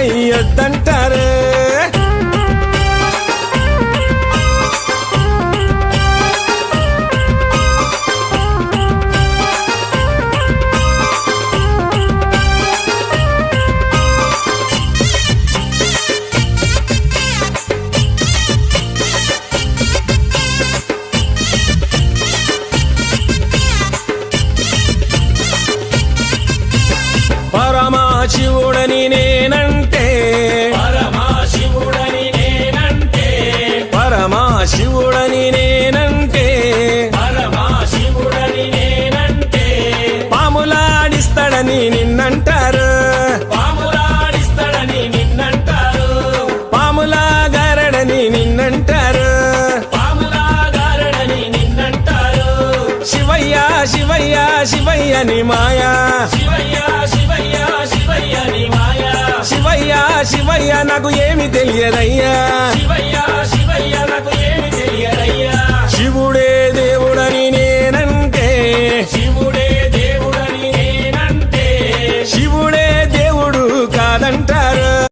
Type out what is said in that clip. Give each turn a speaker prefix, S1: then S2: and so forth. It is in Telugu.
S1: చెయ్యొద్దంటారు. పరమశివుడని నేనంటే
S2: పరమశివుడని నేనంటే
S1: పరమశివుడని నేనంటే
S2: పరమశివుడని నేనంటే
S1: పాములాడిస్తాడని నిన్నంటారు.
S2: పాములాడిస్తాడని నిన్నంటారు.
S1: పాములాగారడని నిన్నంటారు.
S2: పాములాగారడని నిన్నంటారు.
S1: శివయ్య శివయ్య శివయ్య ని మాయా
S2: శివయ్య శివయ్య శివయ్య ని మాయా.
S1: శివయ్య శివయ్య నాకు ఏమి తెలియదయ్యా.
S2: శివయ్య శివయ్య నాకు ఏమి తెలియదయ్యా.
S1: శివుడే దేవుడని